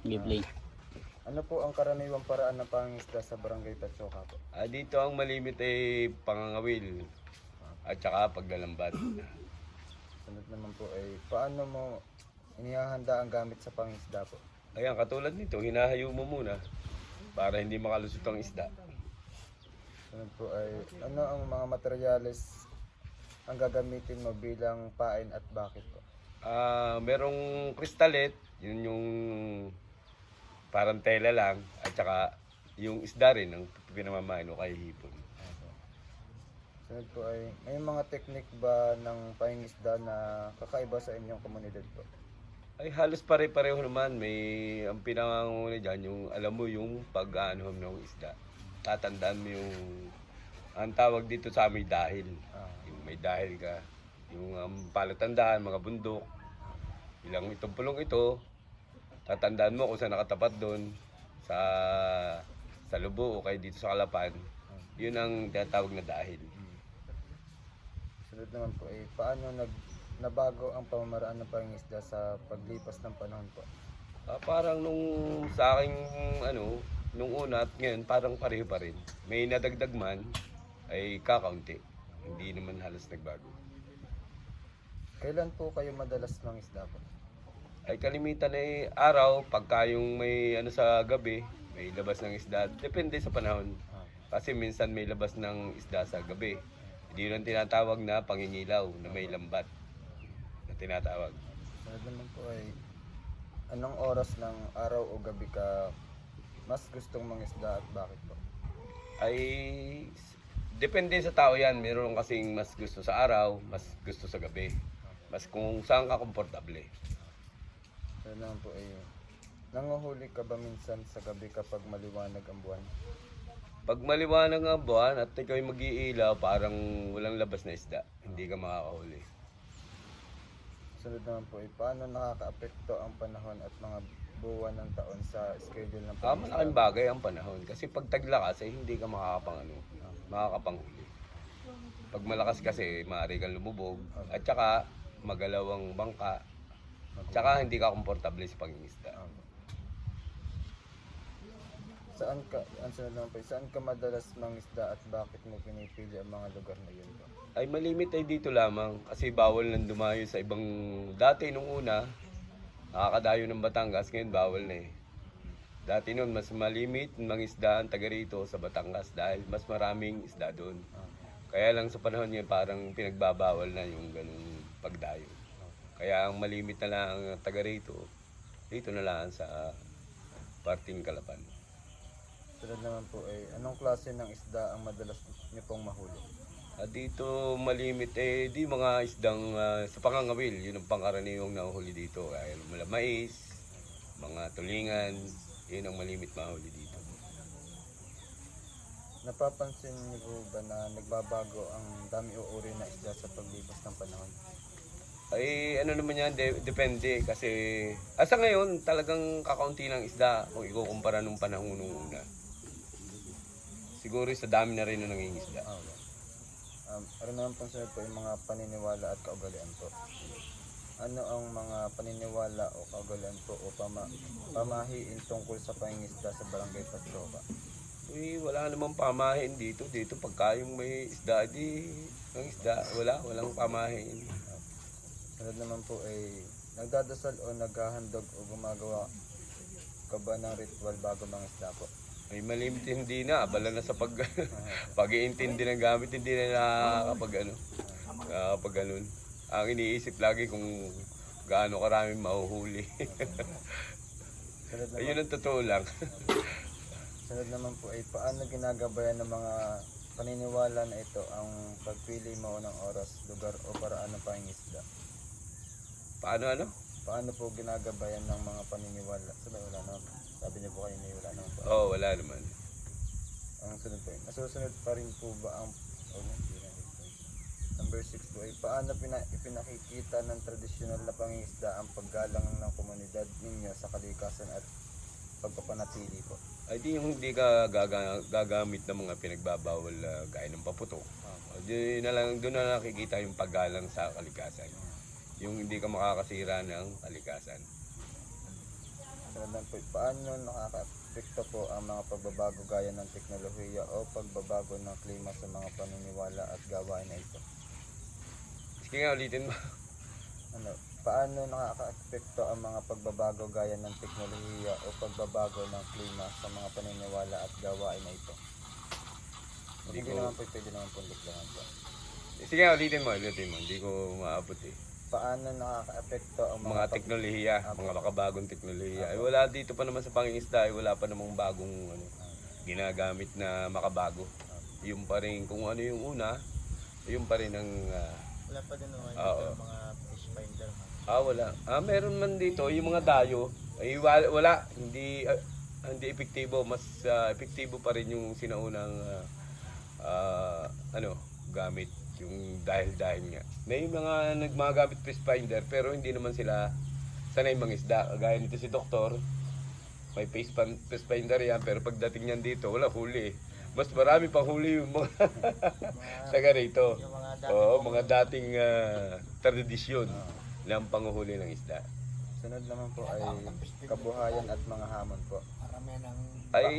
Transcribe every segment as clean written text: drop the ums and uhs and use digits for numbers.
Giplay. Ano po ang karaniwang paraan ng pangingisda sa Barangay Tatsoka po? Dito ang malimit ay pangangawil at saka paglalambat. Sunod naman po ay paano mo inihahanda ang gamit sa pangingisda po? Ayan, katulad nito, hinahayo mo muna para hindi makalusot ang isda. Sunod po ay ano ang mga materyales ang gagamitin mo bilang pain at bakit po? Merong kristalet, yun yung parang tela lang, at saka yung isda rin ang pinamamain o kay hipon. Sunod po ay may mga teknik ba ng pangingisda na kakaiba sa inyong komunidad po? Ay halos pare-pareho naman, may ang pinakanguna dyan, yung alam mo yung pag-aanhom ng isda. Tatandaan mo yung, ang tawag dito sa amin dahil. Yung may dahil ka, yung palatandaan, mga bundok, ilang itong pulong ito, tatandaan mo kung saan nakatapat doon, sa lubo o kaya dito sa kalapan, yun ang tinatawag na dahil. Sunod naman po ay paano nabago ang pamamaraan ng pangingisda sa paglipas ng panahon po? Parang nung sa aking nung una at ngayon parang pareho pa rin. May nadagdag man ay kakaunti. Hindi naman halos nagbago. Kailan po kayo madalas mangisda po? Ay kalimitan ay araw pagka yung may sa gabi, may labas ng isda. Depende sa panahon. Kasi minsan may labas ng isda sa gabi. Hindi yun ang tinatawag na pangingilaw na may lambat na tinatawag. Sunod naman po ay anong oras ng araw o gabi ka mas gustong mangisda at bakit po? Ay depende sa tao yan. Meron kasing mas gusto sa araw, mas gusto sa gabi. Mas kung saan ka komportable. Sunod naman po ay nanguhuli ka ba minsan sa gabi kapag maliwanag ang buwan? Pag maliwanag ang buwan at ikaw'y mag-iilaw, parang walang labas na isda. Hindi ka makakahuli. Sunod naman po ay paano nakakaapekto ang panahon at mga buwan ng taon sa schedule ng Malaking bagay ang panahon. Kasi pag taglakas ay hindi ka makakapanghuli. Pag malakas kasi, maaari kang lumubog. At saka, magalaw ang bangka. At saka, hindi ka komportable sa pangingisda. Saan ka madalas mangisda at bakit mo pinipili ang mga lugar na yun po? Ay malimit ay dito lamang kasi bawal nang dumayo sa ibang dati nung una nakakadayo ng Batangas, ngayon bawal na eh. Dati noon mas malimit mangisda ang taga rito sa Batangas dahil mas maraming isda doon. Kaya lang sa panahon ngayon parang pinagbabawal na yung ganung pagdayo. Kaya ang malimit na lang ang taga rito, dito na lang sa parting Kalapan. Sunod naman po ay anong klase ng isda ang madalas niyo pong mahuli? Dito malimit di mga isdang sa pangangawil, yun ang pangkaraniwang nahuhuli dito. Kaya mais, mga tulingan, yun ang malimit mahuli dito. Napapansin niyo po ba na nagbabago ang dami o uri na isda sa paglipas ng panahon? Ay ano naman yan, depende kasi asa ngayon talagang kakaunti ng isda kung ikukumpara nung panahon nung una. Siguro sa dami na rin na nangingisda. Ano naman pong sunod po yung mga paniniwala at kaugalian po? Ano ang mga paniniwala o kaugalian po o pamahiin tungkol sa pangingisda sa Barangay Tatsoka? Wala namang pamahin dito. Dito pagka yung may isda, ang isda, walang pamahin. Sunod naman po ay nagdadasal o naghahandog o gumagawa ka ba ng ritual bago mangisda po? Ay malimit hindi na, abala na sa pag-iintindi ng gamit, hindi na nakakapag ganun. Ang iniisip lagi kung gaano karaming mahuhuli. Ayun ang totoo lang. Sunod naman po ay paano ginagabayan ng mga paniniwala na ito ang pagpili mo ng oras, lugar o paraan ng pangingisda? Paano? Paano po ginagabayan ng mga paniniwala? Wala naman. Sabi niyo po kayo na wala naman po. Oo, wala naman. Ang sunod po, nasusunod pa rin po ba ang number 6 po ay paano ipinakikita ng tradisyonal na pangingisda ang paggalang ng komunidad ninyo sa kalikasan at pagpapanatili po? Ay di yung hindi ka gagamit ng mga pinagbabawal gaya ng paputok. Doon na nakikita yung paggalang sa kalikasan. Yung hindi ka makakasira ng kalikasan. Sunod lang po, paano nakaka-apekto po ang mga pagbabago gaya ng teknolohiya o pagbabago ng klima sa mga paniniwala at gawain na ito? Sige nga, ulitin mo. Ano, paano nakaka-apekto ang mga pagbabago gaya ng teknolohiya o pagbabago ng klima sa mga paniniwala at gawain na ito? Hindi Hindi ko- naman po, pwede naman po liklahan po. Sige nga, ulitin mo. Hindi ko maabot eh. Paano nakaka-apekto ang Mga teknolohiya, mga makabagong teknolohiya. Ay wala dito pa naman sa pangingisda, ay wala pa namang bagong ginagamit na makabago. Yung pa rin, kung ano yung una, yung pa rin ang Wala pa din naman Oo. mga fish finder. wala. Meron man dito yung mga dayo, ay wala, hindi epektibo, mas epektibo pa rin yung sinaunang gamit, yung dahil nga. May mga nagmagamit fish finder pero hindi naman sila sanay mangisda. Gaya nito si Doktor, may fish finder yan pero pagdating niyan dito wala huli. Mas marami pang huli yung mga taga rito. Oo, mga dating tradisyon ng panguhuli ng isda. Sunod naman po ay kabuhayan at mga hamon po. Ay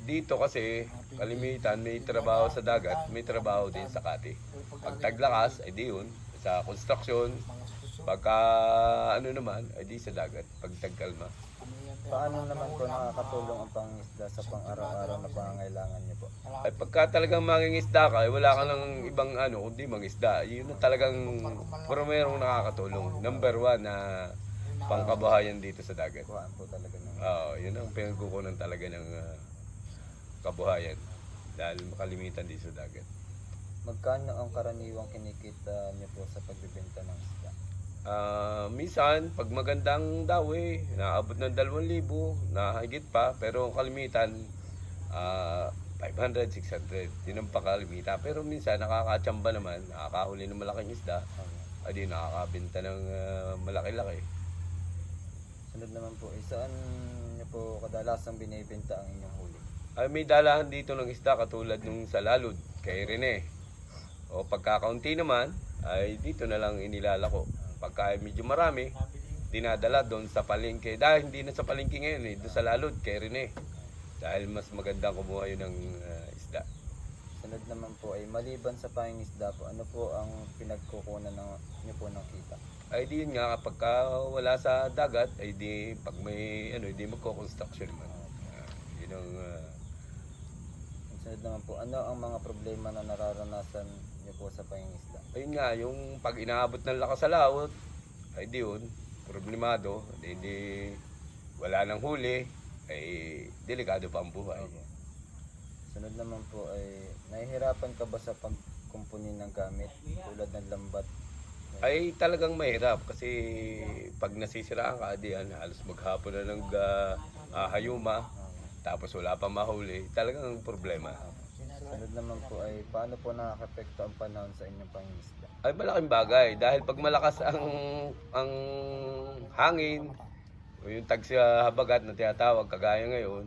dito kasi kalimitan may trabaho sa dagat, may trabaho din sa kati. Pag taglakas ay di yun sa construction. Pagka naman ay di sa dagat pag tagkalma. Paano naman po nakakatulong ang pangisda sa pang-araw-araw na pangangailangan niyo po? Ay pagka talagang mangingisda ka, ay wala ka ng ibang kundi mangisda. Yun na talagang merong nakakatulong. Number 1 na pangkabuhayan dito sa dagat. Kuhaan po talaga ng... Yun ang pinagkukunan talaga ng kabuhayan dahil makalimitan dito sa dagat. Magkano ang karaniwang kinikita niyo po sa pagbibenta ng isda? Minsan, pag magandang dawi, naabot ng 2,000, na higit pa, pero ang kalimitan, 500, 600, yun ang pakalimitan. Pero minsan, nakakatsamba naman, nakakahuli ng malaking isda, ay di nakakabenta ng malaki-laki. Sunod naman po, saan niyo po kadalasang binibenta ang inyong huli? Ay may dalahan dito ng isda katulad nung sa Lalod, kay Rene. O pagkakaunti naman, ay dito na lang inilalako. Pagka medyo marami, dinadala doon sa palengke. Dahil hindi na sa palengke ngayon doon sa Lalod, kay Rene. Dahil mas magandang kumuha yun ng isda. Sunod naman po ay maliban sa pangingisda po, ano po ang pinagkukunan niyo po ng kita? Ay di yun nga, kapag wala sa dagat, ay di, pag may, di magko-construction naman. Yun ang, Sunod naman po, ano ang mga problema na nararanasan niyo po sa pangingisda? ayun nga, yung pag inaabot ng lakas sa laot, ay di yun, problemado, di wala nang huli, ay delikado pa ang buhay. Sunod naman po ay nahihirapan ka ba sa pagkumpuni ng gamit tulad ng lambat? Ay talagang mahirap kasi pag nasisiraan ka, di yan, halos maghapon na ng hayuma, tapos wala pa mahuli, talagang problema. Sunod naman po ay paano po nakakapekto ang panahon sa inyong pangingisda? Ay malaking bagay dahil pag malakas ang hangin o yung tag sa habagat na tinatawag kagaya ngayon,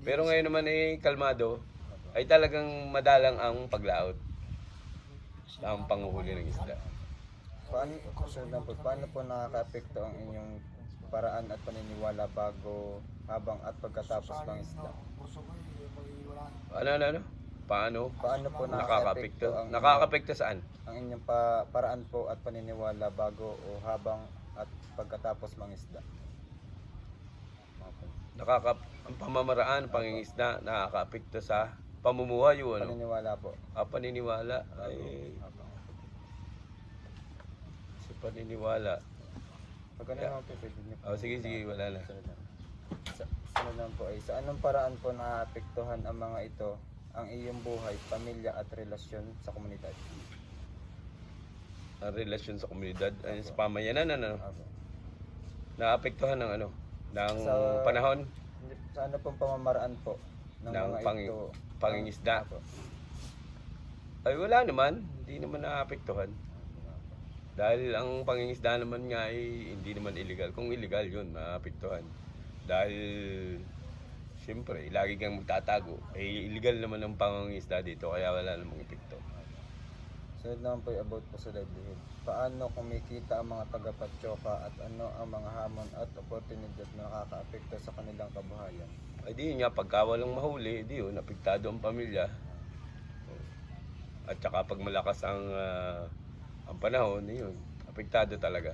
pero ngayon naman ay kalmado, ay talagang madalang ang paglaot ang panguhuli ng isda. Sunod naman po, paano po nakakapekto ang inyong paraan at paniniwala bago, habang at pagkatapos ng isda? Ano? Paano? Paano po Nakakapekto? ang Nakakapekto saan? ang inyong paraan po at paniniwala bago o habang at pagkatapos ng isda? Ang pamamaraan, pangingisda, nakakapekto sa pamumuhay o ano? Paniniwala po. Paniniwala ay sa paniniwala. Pag ano naman po, pwede niyo po. Sige, wala na. Sunod naman po ay sa anong paraan po naapektuhan ang mga ito ang iyong buhay, pamilya at relasyon sa komunidad? Ang relasyon sa komunidad, ay sa pamayanan, Apo. naapektuhan ng ng Sa- panahon Sa ano pong pamamaraan po ng ng mga ito? pangingisda. Apo. Ay wala naman, hindi naman naapektuhan. Dahil ang pangingisda naman nga ay hindi naman illegal. Kung illegal yun, maapektuhan. Dahil siyempre, lagi kang magtatago. Illegal naman ang pangingisda dito, kaya wala namang epekto. Sunod naman po about po sa livelihood. Paano kumikita ang mga taga-Patyoka at ano ang mga hamon at oportunidad na nakakaapekto sa kanilang kabuhayan? Ay di yun nga, pagka walang mahuli, di yun, apektado ang pamilya. At saka pag malakas ang panahon, yun, apektado talaga.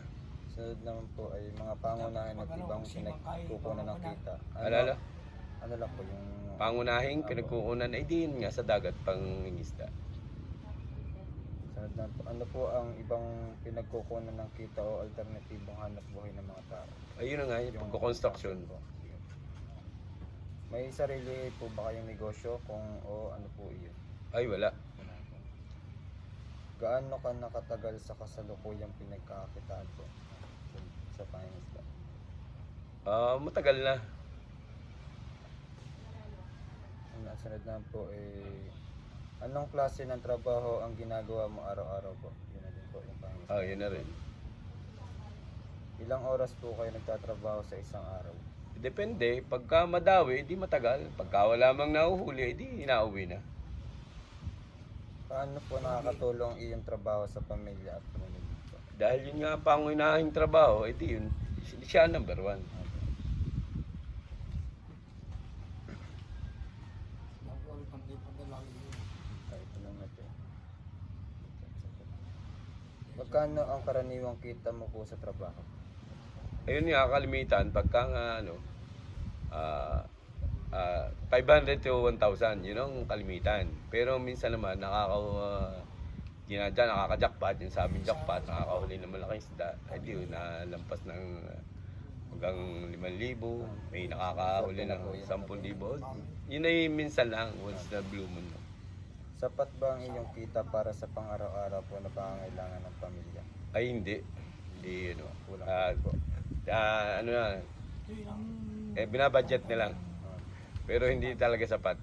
Sunod naman po ay mga pangunahin at ibang pinagkukunan ng kita. Alala, Ano lang po yung pangunahing pinagkukunan ay di yun nga sa dagat pangingisda. sunod naman po, ano po ang ibang pinagkukunan ng kita o alternatibong hanap buhay ng mga tao? Ayun na nga, yung pagkukonstruksyon. po. Sige. May sarili po ba kayong negosyo kung o ano po iyon? Ay wala. Gaano ka nakatagal sa kasalukuyang pinagkakakitaan po sa pangingisda? Matagal na. Ang sunod naman po ay anong klase ng trabaho ang ginagawa mo araw-araw po? Yun na din po yung pangingisda. Yun na rin. Ilang oras po kayo nagtatrabaho sa isang araw? Depende, pagka madawi, di matagal. Pagka wala mang nahuhuli, di inauwi na. Paano po nakakatulong iyong trabaho sa pamilya at pamilya po? Dahil yun nga pangunahing trabaho, di yun, siya number one. Ay, ito lang natin. Magkano ang karaniwang kita mo po sa trabaho? Ayun nga, kalimitan, pagka nga, 500 to 1,000, yun ang kalimitan. Pero minsan naman, nakaka-jackpot, yung sabing jackpot, nakakahuli ng malaking isda, ay di yun, nalampas ng hanggang 5,000, may nakakahuli ng 10,000. Yun ay minsan lang, once na blue moon. Sapat ba ang iyong kita para sa pang-araw-araw po na pangangailangan ng pamilya? Ay hindi. Hindi, Kulang po. ano na, binabudget na lang. Pero hindi talaga sapat.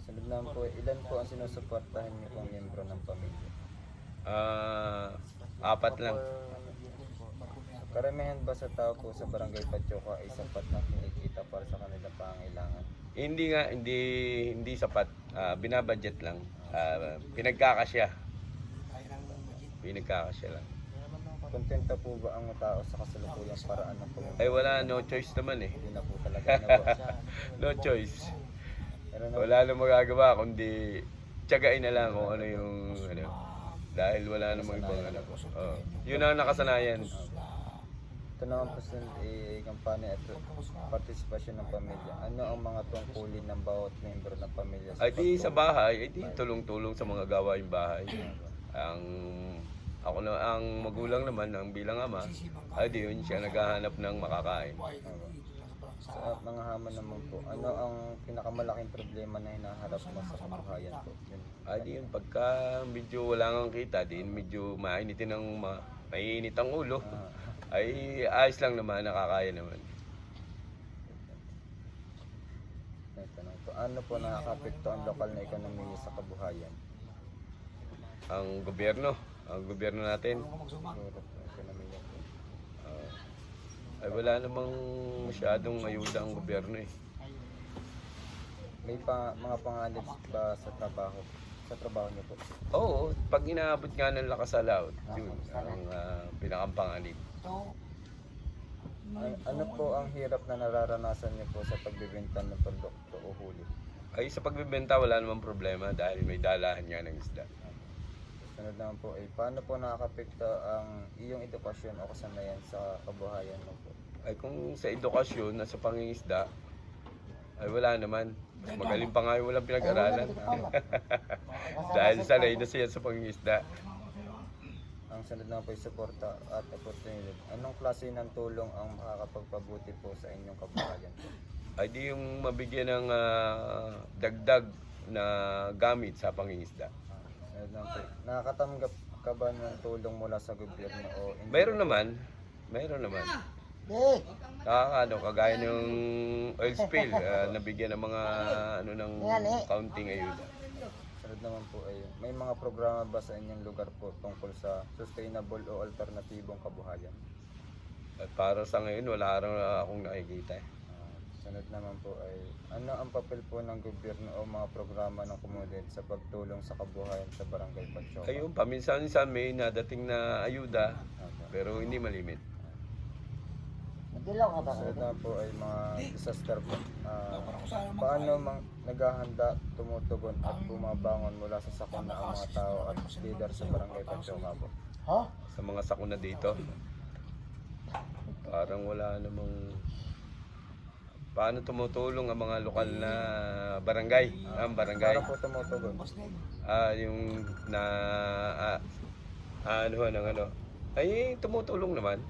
Sunod naman po, ilan po ang sinusuportahan niyo pong miyembro ng pamilya? 4 lang. Karamihan ba sa tao po sa Barangay Patyoka ay sapat na kinikita para sa kanilang pangangailangan? Hindi nga, hindi sapat. Binabudget lang. Pinagkakasya. Pinagkakasya lang. Kontenta po ba ang tao sa kasalukuyang paraan ng pamilya? Ay wala, no choice naman eh. Hindi na po talaga na po. No choice. Pero na, Wala na magagawa kundi tiyagain na lang kung ano yung dahil wala namang ibang yun ang nakasanayan. ito naman po sa kampanya at partisipasyon ng pamilya. Ano ang mga tungkulin ng bawat miyembro ng pamilya? Ay di sa bahay, ay di tulong-tulong sa mga gawaing bahay. Ang magulang naman, ang bilang ama, ay di yun siya naghahanap ng makakain. Sa mga hamon naman po, ano ang pinakamalaking problema na hinaharap mo sa kabuhayan po? Yun. Ay di yun, pagka medyo wala kang kita, din medyo mainit ang ulo, ay ayos lang naman, nakakaya naman. Ito na po. Ano po nakakapekto ang lokal na ekonomiya sa kabuhayan? Ang gobyerno natin, Siguro po, ekonomiya po. ay wala namang masyadong ayuda ang gobyerno eh. May mga panganib ba sa trabaho? Sa trabaho niyo po? Oo, pag inaabot nga ng lakas sa laot, yun ang pinakampanganib. Ano po ang hirap na nararanasan niyo po sa pagbibenta ng produkto o huli? Ay sa pagbebenta wala namang problema dahil may dalahan nga ng isda. Sunod naman po ay paano po nakakapekto ang iyong edukasyon o kasanayan sa kabuhayan mo po? Ay kung sa edukasyon na sa pangingisda, ay wala naman. Mas magaling pa nga yung walang pinag-aralan. Dahil sanay na siya sa pangingisda. Ang sunod naman po ay suporta at opportunity. Anong klase ng tulong ang makakapagpabuti po sa inyong kabuhayan po? Ay di yung mabigyan ng dagdag na gamit sa pangingisda. Sunod naman po, nakakatanggap ka ba ng tulong mula sa gobyerno o hindi? Mayroon naman. Kagaya ng oil spill, nabigyan ng mga ng counting ayuda. Sunod naman po ay may mga programa ba sa inyong lugar po tungkol sa sustainable o alternatibong kabuhayan? At para sa ngayon, wala rin akong nakikita. Sunod naman po ay, ano ang papel po ng gobyerno o mga programa ng komunidad sa pagtulong sa kabuhayan sa Barangay Patioka? Ayun, paminsan-minsan may nadating na ayuda, Opo. pero hindi malimit. Dilaw ka ba? Sunod naman po ay mga disaster po. Paano naghahanda, tumutugon at bumabangon mula sa sakuna ang mga tao at leader sa Barangay Patioka po? Ha? Sa mga sakuna dito, parang wala namang... Paano tumutulong ang mga lokal na barangay? Ang barangay. Paano po tumutugon? Yung na... ano ng ano? Ay, tumutulong naman.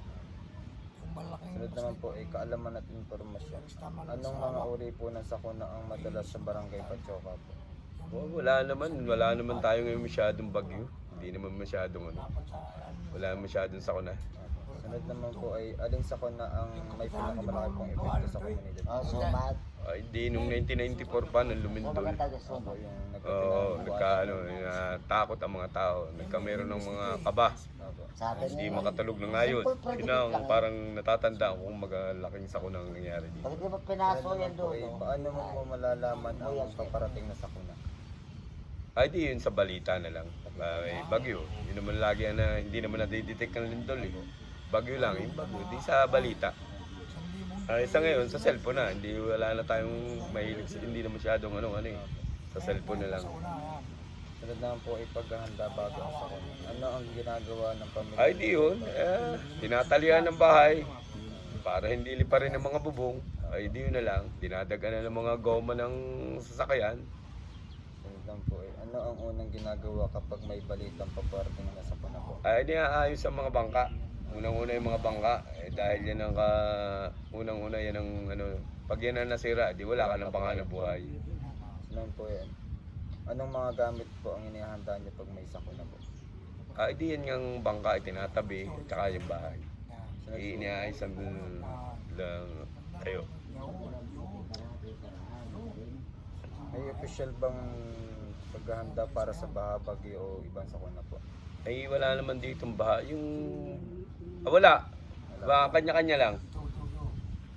Sunod naman po ay kaalaman at informasyon. Anong mga uri po ng sakuna ang madalas sa Barangay Patioka po? Wala naman tayo ngayon masyadong bagyo. Hindi naman masyadong ano. Wala masyadong sakuna. Sunod naman po ay aling sakuna ang may pinakamalaki pong epekto sa komunidad? Sumat. Ay, di nung 1994 pa nang lumindol. Maganda Po sumat. yung Oo, takot ang mga tao. Nagkameron ng mga kaba. Sa atin Hindi yun. makatulog ng ayos. Yun ang parang natatanda kung magalaking sakuna ang nangyari dito. Bakit di ba pinaso yan po doon? ay no? paano mo po malalaman ang paparating na sakuna? Ay, di yun sa balita na lang. May bagyo. Yun naman lagi na hindi naman nadidetect ng lindol eh. Bagyo lang, yung bagyo. Di sa balita. Ay, sa ngayon, sa cellphone na. Hindi, wala na tayong mahilig. Hindi na masyadong ano eh. Sa cellphone na lang. Sunod naman po ay paghahanda bago ang sakuna. Ano ang ginagawa ng pamilya? Ay, di yun. Tinatalian ng bahay. Para hindi liparin ng mga bubong. Ay, di yun na lang. Dinadagan na ng mga goma ng sasakyan. Sunod naman po ay ano ang unang ginagawa kapag may balitang paparating na sakuna po? Ay, di aayos ang mga bangka. Unang-una yung mga bangka. Dahil yan ang unang-una yan ang ano. Pag yan ang nasira, di wala ka ng panganap buhay. Sunod po yan. Anong mga gamit po ang inihanda niyo pag may sakuna po? Ay, di yan yung bangka itinatabi. Tsaka yung bahay. Sunod po, Iniayos ang lang tayo. may official bang paghahanda para sa baha, bagyo o ibang sakuna po? Ay, wala naman ditong baha. Wala. Kanya-kanya lang.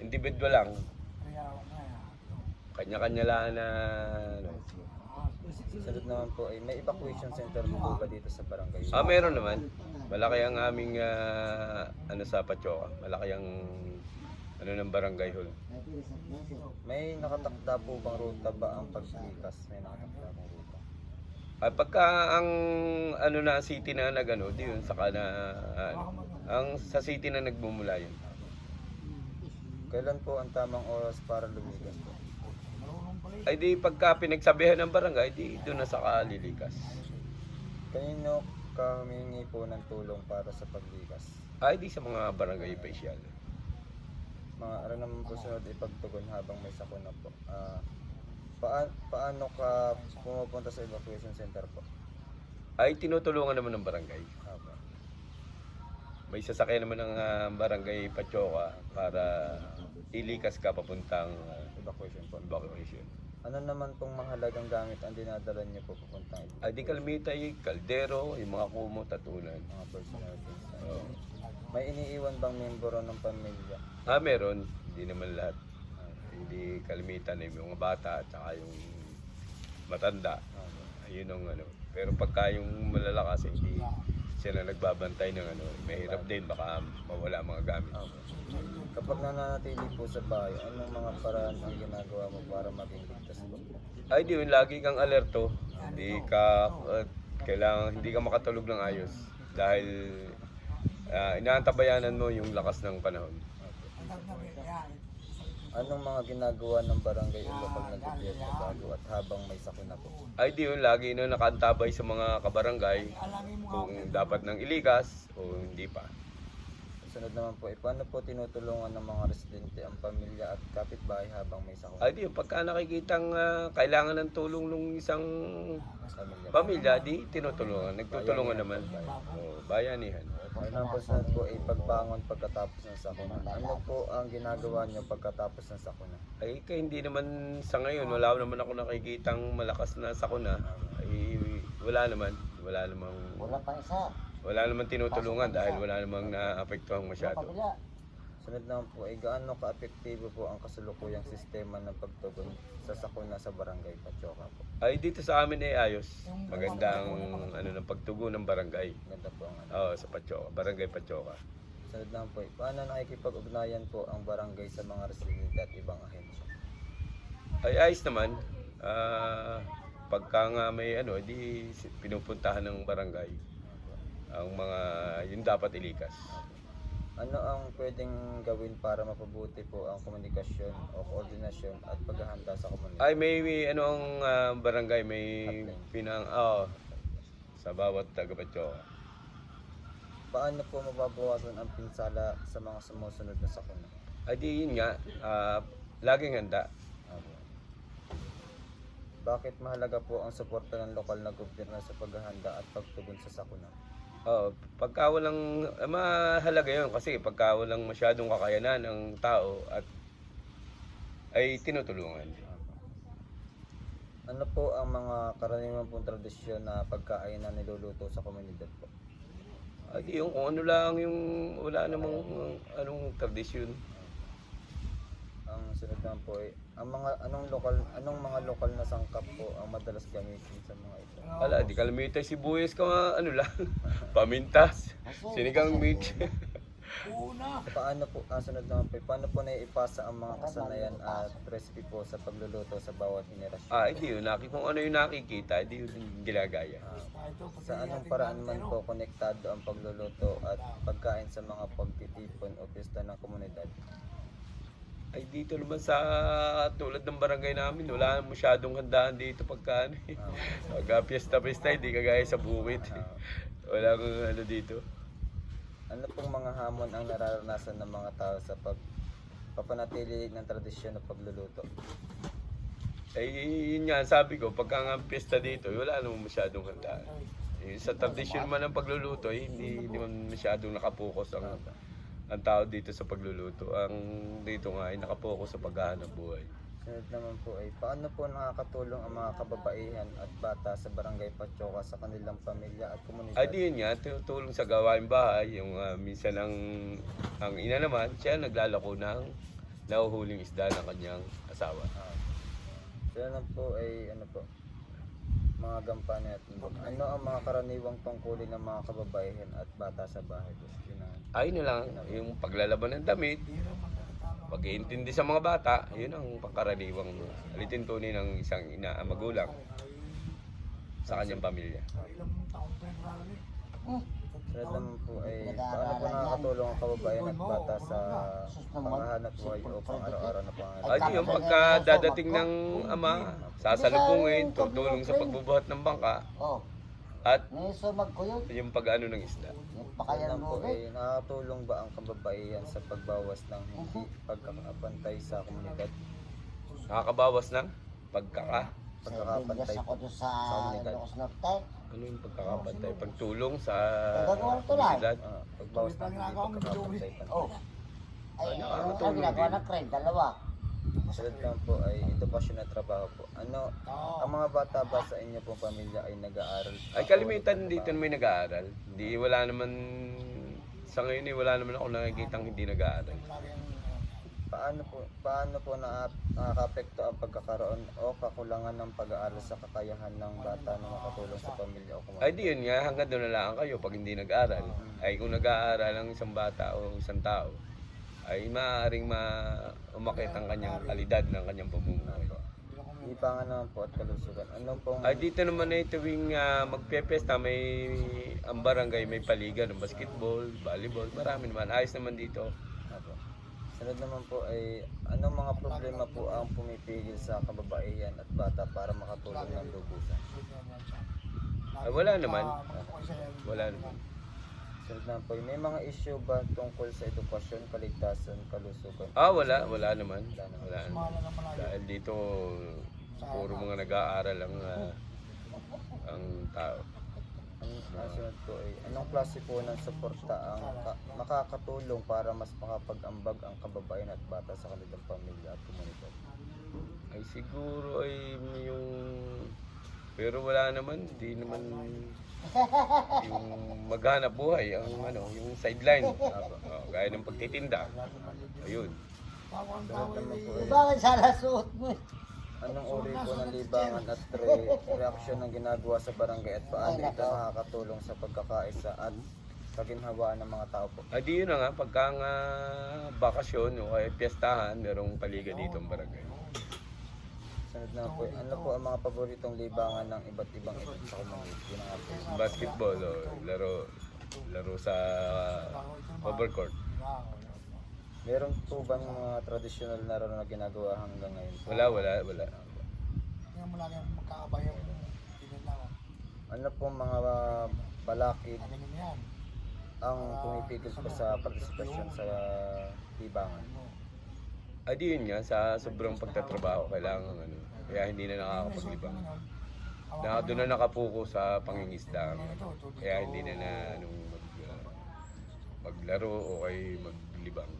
Individual lang. Kanya-kanya lang na... Ano. Sunod naman po ay may evacuation center po ba dito sa barangay? Meron naman. Malaki ang aming ano sa Patioka. Malaki ang ano ng barangay hall. May nakatakda po bang ruta ba ang paglikas? May nakatakda bang ruta? Ay, pagka ang ano na city na nagano, di yun saka na ang sa city na nagmumula yun. Kailan po ang tamang oras para lumigas po? Ay di pagka pinagsabihan ng barangay, di doon na saka lilikas. Kanino ka humingi po ng tulong para sa paglikas? Ay di sa mga barangay official. Mga ano naman po sunod ipagtugon habang may sakuna po. Paano ka pumupunta sa evacuation center po? Ay tinutulungan naman ng barangay. Haba. May sasakyan naman ng barangay Patioka para ilikas ka papuntang Evacuation po. evacuation. Ano naman pong mahalagang gamit ang dinadala niyo po papuntang Ay di kalmitay, kaldero, yung mga kumot at unan. mga personal things? Oo. May iniiwan bang membro ng pamilya? Meron, hindi naman lahat. Hindi kalimitan yung mga bata at saka yung matanda. Ayun ang ano. Pero pagka yung malalakas, hindi sila nagbabantay ng ano, mahirap din, baka mawala mga gamit. Kapag nananatili po sa bahay, anong mga paraan ang ginagawa mo para maging ligtas po? Ay di yun, lagi kang alerto. Hindi ka makatulog ng ayos. Dahil inaantabayanan mo yung lakas ng panahon. Anong mga ginagawa ng barangay o lokal na gobyerno bago at habang may sakuna po? Ay di yun, lagi na nakaantabay sa mga kabarangay kung dapat nang ilikas o hindi pa. Sunod naman po, paano po tinutulungan ng mga residente ang pamilya at kapitbahay habang may sakuna? Ay di yun, pagka nakikitang kailangan ng tulong ng isang pamilya, di tinutulungan. Nagtutulungan naman. Bayanihan. Ano naman po sunod po, pagbangon pagkatapos ng sakuna. Ano po ang ginagawa niyo pagkatapos ng sakuna? Ay hindi naman sa ngayon, wala naman ako nakikitang malakas na sakuna. Ay wala naman. Wala pa isa. Wala naman tinutulungan dahil wala namang naapektuhan masyado. Pabila. Sunod naman po ay gaano ka-epektibo po ang kasalukuyang sistema ng pagtugon sa sakuna sa barangay Patioka po. Ay dito sa amin ay ayos. Magandang ano ng pagtugon ng barangay. Ganda po ang ano. Oo, sa Patioka, barangay Patioka. Sunod naman po ay paano nakikipag-ugnayan po ang barangay sa mga residente at ibang ahensya? Ay ayos naman. Pagka nga may ano, di pinupuntahan ng barangay ang mga yun dapat ilikas. Ano ang pwedeng gawin para mapabuti po ang komunikasyon o koordinasyon at paghahanda sa komunidad? Ay may ano ang barangay may sa bawat taga Patioka. Paano po mababawasan ang pinsala sa mga sumusunod na sakuna? Ay di yun nga, laging handa. Bakit mahalaga po ang suporta ng lokal na gobyerno sa paghahanda at pagtugon sa sakuna? Pagka walang mahalaga 'yun kasi pagka walang masyadong kakayanan ng tao at ay tinutulungan. Ano po ang mga karaniwang pong tradisyon na pagkain na niluluto sa komunidad po? At yung kung ano lang yung wala namang anong tradisyon. Ang sunod naman po ay anong mga lokal na sangkap po ang madalas gamitin sa mga ito? Wala, di kalimitan sibuyas ka ano lang, pamintas, sinigang meat. Paano po, ang sunod naman po, paano po naiipasa ang mga kasanayan at recipe po sa pagluluto sa bawat henerasyon? Hindi yun, kung ano yung nakikita, hindi yun ginagaya. Sa anong paraan man po konektado ang pagluluto at pagkain sa mga pagtitipon o pista ng komunidad? Ay dito naman sa tulad ng barangay namin, wala masyadong handaan dito pagka ano eh. Pagka piyesta-piyesta, hindi kagaya sa bukid. Walang ano dito. Ano pong mga hamon ang nararanasan ng mga tao sa pagpapanatili ng tradisyon ng pagluluto? Ay yun nga, sabi ko, pagka nga piyesta dito, wala namang masyadong handaan. Sa tradisyon man ng pagluluto, hindi naman masyadong nakapokus ang tao dito sa pagluluto. Ang dito nga ay nakapokus sa paghahanap buhay. Sunod naman po ay paano po nakakatulong ang mga kababaihan at bata sa barangay Patioka sa kanilang pamilya at komunidad? Ay di yun nga, tutulong sa gawain bahay. Yung minsan ang ina naman, siya naglalako ng nahuhuling isda ng kanyang asawa. Sunod naman po ay ano po, mga gampanan at ano ang mga karaniwang tungkulin ng mga kababaihan at bata sa bahay? Ayun na lang, yung paglalaban ng damit, pag-iintindi sa mga bata, yun ang pangkaraniwang alitintunin ng isang magulang sa kanyang pamilya. Sunod naman po ay paano po nakakatulong ang kababaihan at bata sa panghahanap buhay o pang-araw-araw na panghahanap? Ay yung pagka dadating ng ama, sasalubungin, tutulong sa pagbubuhat ng bangka, at yung pag-ano ng isda. Sunod po ay nakakatulong ba ang kababaihan sa pagbawas ng hindi pagkakapantay sa komunidad? Nakakabawas ng pagkakapantay sa komunidad. Ano yung pagkakapantay? Pagtulong sa Komunidad. Pagbawas ng hindi pagkakapantay. Ay, nakakatulong ang ginagawa din. ng crane, dalawa. Sunod lang po ay edukasyon at trabaho po. Ano, ang mga bata ba sa inyo pong pamilya ay nag-aaral? Ay kalimitan dito na may nag-aaral. Hindi, wala naman, sa ngayon wala naman ako nakikitang hindi nag-aaral. Paano po nakaka-apekto ang pagkakaroon o kakulangan ng pag-aaral sa kakayahan ng bata na makatulong sa pamilya o komunidad? Ay di yun nga, hanggang doon na lang kayo pag hindi nag-aaral. Ay kung nag-aaral ang isang bata o isang tao, ay maaaring umakit ang kanyang kalidad ng kanyang pamumuhay. Ipangan naman po at kalusugan. Ano pong... Ay dito naman ay tuwing magpepesta, ang barangay may paligan ng basketball, volleyball, marami naman. Ayos naman dito. Apo. Sunod naman po ay anong mga problema po ang pumipigil sa kababaihan at bata para makatulong ng lubusan? Ay wala naman. Wala naman. Sunod naman po, may mga issue ba tungkol sa edukasyon, kaligtasan, kalusugan? Wala naman. Wala naman. Dahil dito puro mga nag-aaral ang tao. Ang sunod po ay anong klase po ng suporta ang makakatulong para mas makapag-ambag ang kababayan at bata sa kanilang pamilya at komunidad? Ay siguro ay yung Pero wala naman, hindi naman yung maghanap buhay, ang yung sideline. Gaya ng pagtitinda. Ayun. Sunod naman po ay Bakit sana suot mo? anong uri po ng libangan at reaksyon ng ginagawa sa barangay at paano ito makakatulong sa pagkakaisa at kaginhawaan ng mga tao po? Ay di yun na nga, pagka nga bakasyon o kaya piyestahan, merong paliga dito ang barangay. Sunod na po, ano po ang mga paboritong libangan ng iba't ibang event sa community? Yun ang nga po. Basketball, o laro sa overcourt. Meron po bang mga tradisyonal na laro na ginagawa hanggang ngayon? Wala. Tingnan mo lang yung magkakabayan mo. Tingnan lang. Ano po mga balakid Ganyan yan. ang pumipigil po sa partisipasyon sa libangan? Ay di yun nga, sa sobrang pagtatrabaho, kailangan kaya hindi na nakakapaglibang. Doon na nakapuko sa pangingisda. Kaya hindi na maglaro o kay maglibang.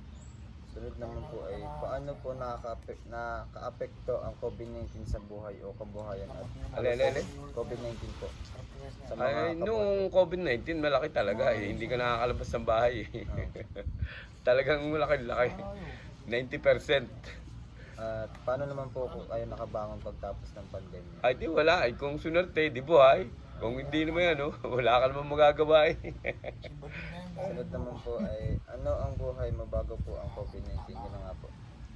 Sunod naman po ay paano po nakaka-apekto ang COVID-19 sa buhay o kabuhayan at Ale. COVID-19 po sa mga Ay, kabuhayan? nung COVID-19, malaki talaga eh. Hindi ka nakakalabas ng bahay eh. Talagang malaki-laki. 90%. At paano naman po kung kayo nakabangon pagtapos ng pandemya? Ay di wala. Ay kung sunerte, di buhay. Kung hindi naman wala ka naman magagawa eh. Sunod naman po ay ano ang buhay mo bago po ang COVID-19? Yun na nga po.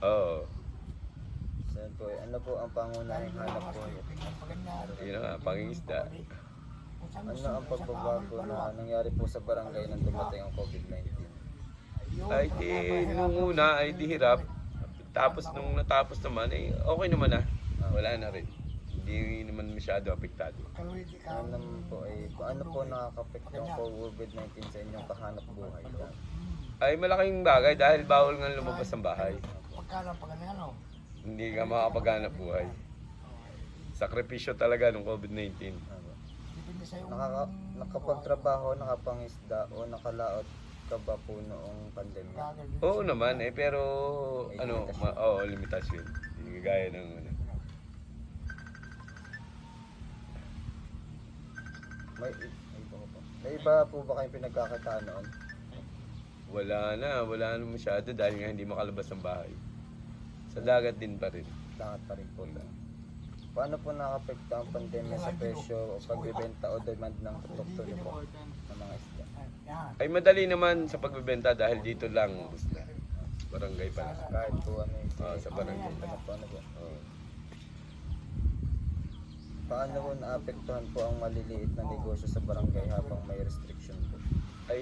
Oo. Sunod po ay ano po ang pangunahing hanap buhay? Yun na nga, pangingisda. Ano ang pagbabago na nangyari po sa barangay nang dumating ang COVID-19? Ay di, nung una ay di hirap. Tapos nung natapos naman, okay naman na. Wala na rin. Hindi naman masyado apektado. Ano naman po ay kung ano po nakakapekto ang COVID-19 sa inyong kahanap buhay? Ay malaking bagay dahil bawal nga lumabas ng bahay. Pagkalang pag ano. Hindi ka makapaghanap buhay. Sakripisyo talaga ng COVID-19. Depende sa'yo. Nakapagtrabaho, nakapangisda o nakalaot ka ba po noong pandemya? Oo naman pero limitasyon. Hindi gaya ng May iba po ba kayong pinagkakataan noon? wala na masyado dahil nga hindi makalabas ng bahay. Sa dagat din pa rin. Lahat pa rin po. Paano po nakapekto ang pandemya sa presyo o pagbibenta o demand ng produkto niyo po ng mga isda? Yan. Ay madali naman sa pagbebenta dahil dito lang ubos na. Barangay pa lang. Kahit po ano Sa barangay. ano po. Oo. Paano po naapektuhan po ang maliliit na negosyo sa barangay habang may restriction po? Ay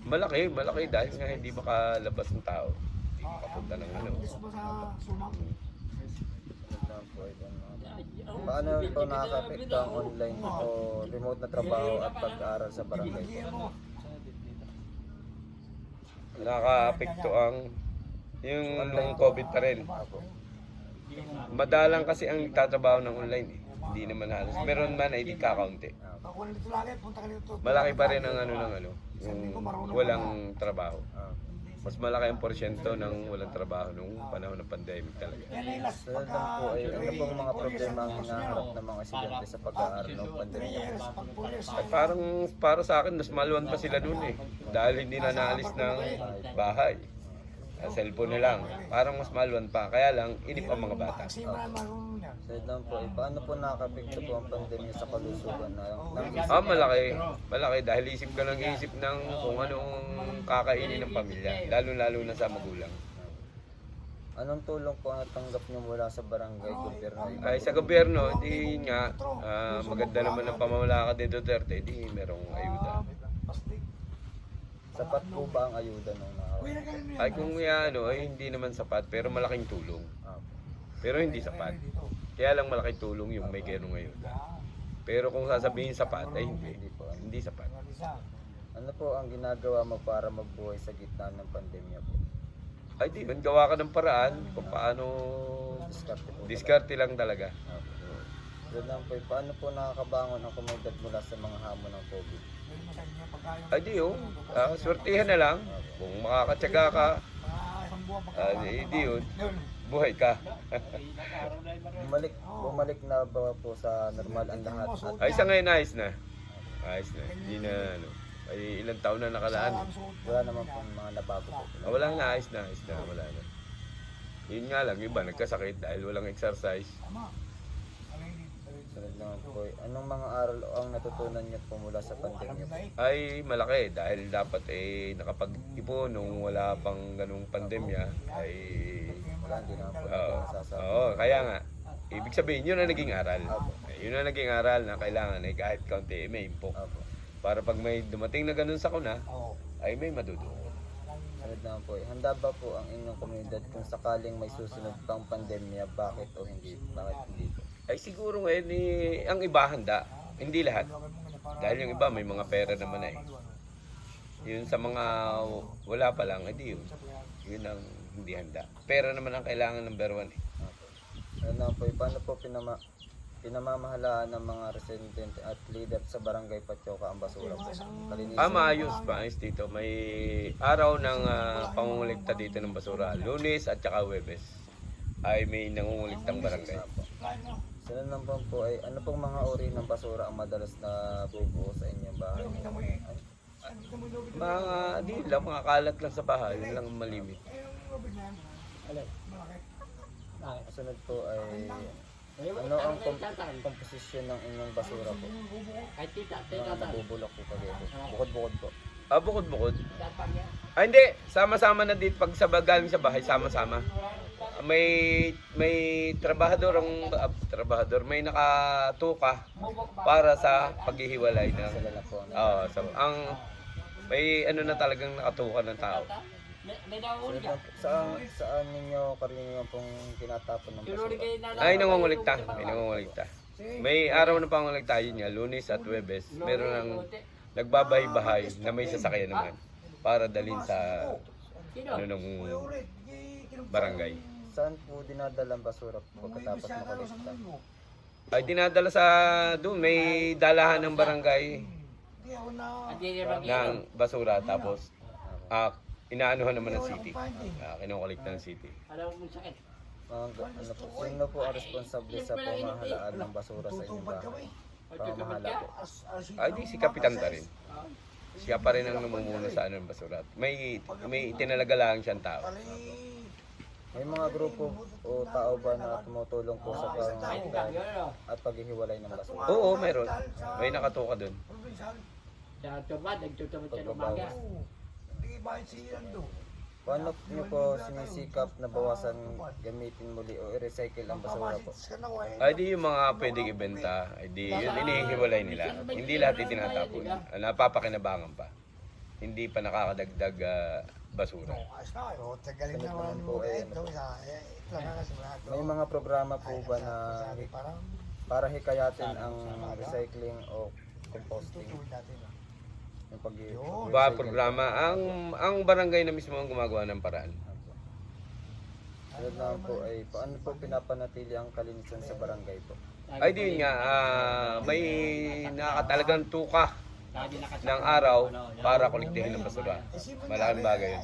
malaki dahil nga hindi makalabas ng tao. Hindi makapunta ng Gusto mo sa sumang? Ano naman po ito? Paano po nakakapekto ang online o remote na trabaho at pag-aaral sa barangay po? Nakaka-apekto ang yung nung COVID pa rin. Madalang kasi ang nagtatrabaho ng online eh. Hindi naman halos. Meron man ay di kakaunti. Pag wala dito lagi, punta ka dito. Malaki pa rin ang yung walang trabaho. Mas malaki ang porsyento ng walang trabaho nung panahon ng pandemic talaga. Yan ay last Sunod lang po ay ano pong mga problema ang hinaharap ng mga estudyante sa pag-aaral ng 3 pandemya? years, pag 4 years. Ay, parang para sa akin, mas maluwan pa sila noon eh. Dahil hindi na naalis ng bahay. Cellphone na lang. Parang mas maluwan pa. Kaya lang, inip ang mga bata. Kasi marunong yan. Sunod lang po ay paano po nakakapekto po ang pandemya sa kalusugan ng Malaki. Malaki dahil isip ka ng isip ng kung anong kakainin ng pamilya. Lalo-lalo na sa magulang. Anong tulong po ang natanggap niyo mula sa barangay gobyerno? Ay sa gobyerno, di nga, maganda naman ang pamamalakad ni Duterte, di merong ayuda. Sapat po ba ang ayuda nung Ay kung ay hindi naman sapat, pero malaking tulong. Pero hindi sapat. Kaya lang malaking tulong yung may gano'ng ayuda. Pero kung sasabihin sapat, ay hindi. Hindi sapat. Ano po ang ginagawa mo para magbuhay sa gitna ng pandemya po? Ay di, gawa ka ng paraan kung paano Diskarte po. diskarte lang talaga. Sunod lang po, paano po nakakabangon ang komunidad mula sa mga hamon ng COVID? Ay di swertihan na lang. Kung makakatsaga ka, di yun. buhay ka. Bumalik na ba po sa normal ang lahat? At Ay, sa ngayon ayos na. Ayos na. Hindi na ano. Ay, ilang taon na nakalaan. wala naman po mga nabago po. Wala na, ayos na, ayos na. Wala na. Yun nga lang, iba nagkasakit dahil walang exercise. Sunod naman po, anong mga aral o ang natutunan niyo po mula sa pandemya po? Ay malaki dahil dapat nakapag-ipon nung wala pang ganung pandemya ay Wala, hindi naman po oo, natin nasasabi. oo, kaya nga ibig sabihin yun ang naging aral. Yun ang naging aral na kailangan ay kahit kaunti may impok Opo. para pag may dumating na ganun sa kuna Oo. ay may madudukot. Sunod naman po, handa ba po ang inyong komunidad kung sakaling may susunod pang pandemya, bakit o hindi? Bakit hindi po? Ay siguro ngayon ang iba handa, hindi lahat. Dahil yung iba may mga pera naman eh. Yun sa mga wala pa lang, edi yun ang hindi handa. Pera naman ang kailangan number 1 eh. Opo. Ano naman po, paano po pinamamahalaan ng mga residente at leader sa barangay Patyoka ang basura po? Kalinisan. Maayos dito. May araw ng pangungulikta dito ng basura. Lunes at saka Huwebes ay may nangunguliktang barangay. Sunod naman po ay ano pong mga uri ng basura ang madalas na bubuo sa inyong bahay? Mga di lang, mga kalat lang sa bahay. Yun lang ang malimit. Sunod po ay ano ang komposisyon ng inyong basura po? Mga nabubulok po pag ito. Bukod-bukod po. Bukod-bukod. Hindi. Sama-sama na dito. Pag galing sa bahay, sama-sama. May trabahador may nakatuka para sa paghihiwalay ng Sila na po. may ano na talagang nakatuka ng tao. Sunod na po, saan ninyo karaniwan pong tinatapon ng basura? Ay nangungulikta, may nangungulikta. May araw na pangungulikta yun nga, Lunes at Huwebes. Meron ng nagbabahay-bahay na may sasakyan naman para dalhin sa ano ng barangay. Saan po dinadala ang basura po pagkatapos makolekta? Ay dinadala sa doon, may dalahan ng barangay ng basura tapos inaanuhan naman ng city. Kinukolekta ng city. Ano po, sino po ang responsable sa pamahalaan ng basura sa inyong bahay? Pamahala po. Ay di si Kapitan pa rin. Siya pa rin ang namumuno sa ano ng basura. May itinalaga lang siyang tao. May mga grupo o tao ba na tumutulong po sa pangangailangan at paghihiwalay ng basura? Oo, meron. May nakatuka doon. Pagbabawas. Paano niyo po sinisikap na bawasan gamitin muli o i-recycle ang basura po? Ay di yung mga pwedeng ibenta, ay di yun inihiwalay nila. Hindi lahat itinatapon. Napapakinabangan pa. Hindi pa nakakadagdag basura. May mga programa po ba na para hikayatin ang recycling o composting? Yung Programa ang barangay na mismo ang gumagawa ng paraan. Sunod na po ay paano po pinapanatili ang kalinisan sa barangay po? Ay di yun nga, may nakatalagang tuka ng araw para kolektihin ng basura. Malaking bagay yun.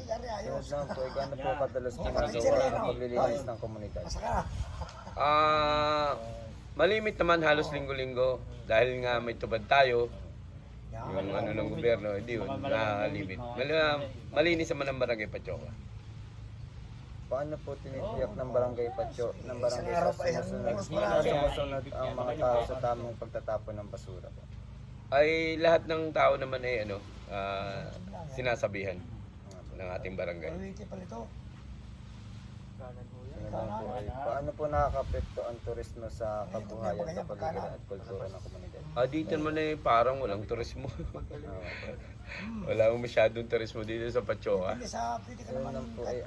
Sunod na po ay gaano po kadalas ginagawa ang paglilinis ng komunidad? Malimit naman halos linggo-linggo dahil nga may tubad tayo. Yung ano ng gobyerno, hindi yun, nakalimit. Malinis naman ang barangay Patyoka. Paano po tinitiyak ng barangay Patyo, ng barangay sa sumusunod ang mga tao sa tamang pagtatapon ng basura po? Ay lahat ng tao naman ay sinasabihan ng ating barangay. Sunod na po ay paano po nakakapekto ang turismo sa kabuhayan sa paligid at kultura ng komunidad? Dito naman ay parang walang turismo. Wala masyadong turismo dito sa Patyoka. Sunod na po ay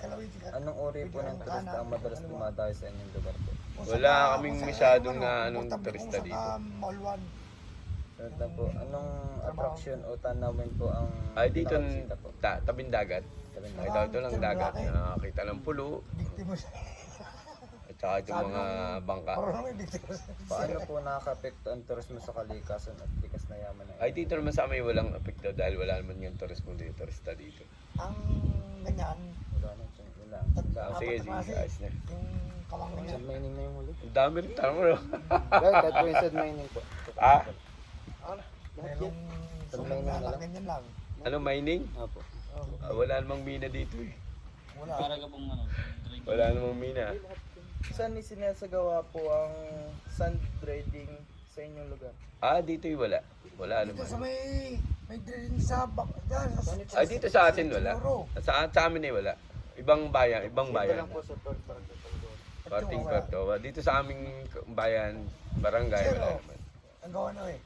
anong uri po ng turista ang madalas dumadayo sa inyong lugar po? Wala kaming masyadong turista dito. Sunod na po, anong attraction o tanawin po ang Ay dito nakakasita po? tabing dagat. Ay ito lang dagat. Nakakita ng pulo. At saka itong mga bangka. Paano po nakakapekto ang turismo sa kalikasan at likas na yaman ng Ay dito naman sa amin walang apekto dahil wala naman yung turismo dito, turista dito. Ang ganyan, wala na yun lang. Sige, ayos na. yung Kawangin yan. Sand mining na yung huli. Ang dami rin tanong mo. Kahit po yung sand mining po. Ah? Merong Sand mining na lang. ganyan lang. Ano, mining? Opo. Wala namang mina dito eh. Wala. Wala namang mina. Saan sinasagawa po ang sand dredging sa inyong lugar? Ah, dito'y wala. Wala Dito sa naman. may drilling sa bak. Dyan. Ay, dito sa atin wala. Siguro. Sa amin eh wala. Ibang bayan, ibang Ito bayan. lang po sa third party. Parting Puerto. Dito sa aming bayan, barangay, wala Zero. naman. Ang gawa na eh.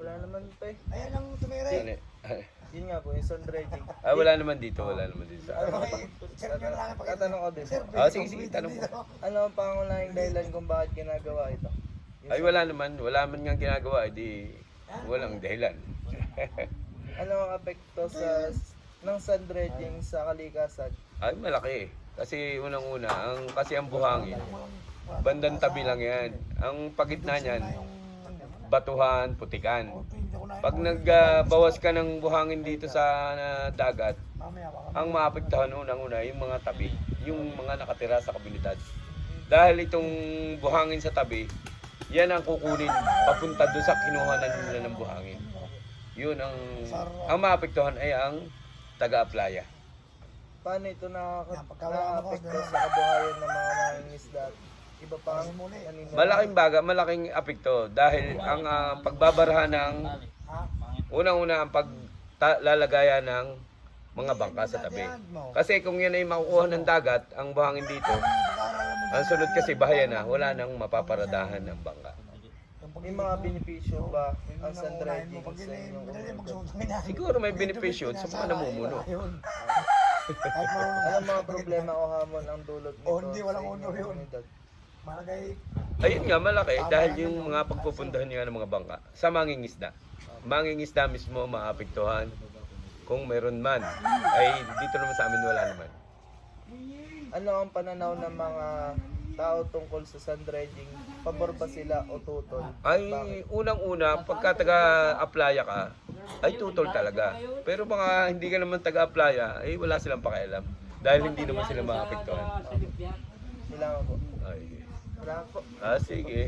Wala naman pa eh. Ayan ang tumira Yan eh. eh. Yun nga po, yung sand dredging. Ah, wala naman dito, wala naman dito sa Ano amin. Sir, yun lang ang pag- Tatanong ko din. Sir, Ah, sige, sige, tanong mo. Ano ang pangunahing dahilan kung bakit ginagawa ito? Ay, wala man nga ginagawa, edi walang dahilan. Ano ang apekto ng sand dredging sa kalikasan? Ay, malaki eh. Kasi unang-una, kasi ang buhangin, bandang tabi lang yan. Ang pagitna niyan, batuhan, putikan. Pag nagbawas ka ng buhangin dito sa dagat, ang maapektuhan unang-una yung mga tabi, yung mga nakatira sa komunidad. Dahil itong buhangin sa tabi, yan ang kukunin papunta doon sa kinuhanan nila ng buhangin. Yun ang maapektuhan ay ang taga-aplaya. Paano ito pagkawala mo, nakakapekto sa kabuhayan ng mga mangingisda? Iba pa ang naniniwala. Malaking apekto dahil ang pagbabaraha ng unang-una ang paglalagayan ng mga bangka sa tabi. Kasi kung yan ay makukuha ng dagat, ang buhangin dito, ang sunod kasi bahaya na, wala nang mapaparadahan ng bangka. May mga benepisyo ba ang sand dredging sa inyong komunidad? Siguro may benepisyo sa mga namumuno. Anong mga problema o hamon ang dulot nito Oh, hindi, walang sa uno inyong yun. komunidad? Malagay. Ayun nga, malaki dahil yung mga pagpupuntahan nga ng mga bangka sa mangingisda. Mangingisda mismo maapektuhan. Kung meron man, ay dito naman sa amin wala naman. Ano ang pananaw ng mga tao tungkol sa sand dredging? Pabor ba sila o tutol? Ay, unang-una, pagka taga-aplaya ka, ay tutol talaga. Pero mga hindi ka naman taga-aplaya, ay wala silang pakialam. Dahil hindi naman sila maapektuhan. Kailangan po. Ay, Kailangan po. sige.